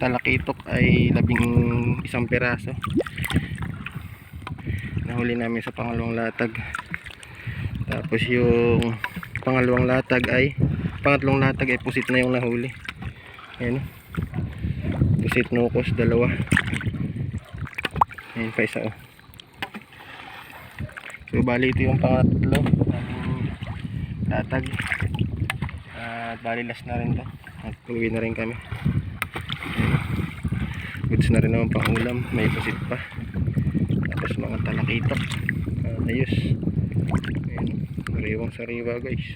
talakitok ay 11 piraso. Nahuli namin sa pangalawang latag. Tapos yung pangatlong latag ay pusit na yung nahuli. Ayan, pusit nukos, dalawa. Ayan pa isa, oh. So bali ito yung pangatlo naming latag. At bali last na rin to. At uwi na rin kami. Goods na rin naman pang ulam. May pusit pa. Tapos mga talakitok. Ayos. Ayan, sariwang sariwa guys.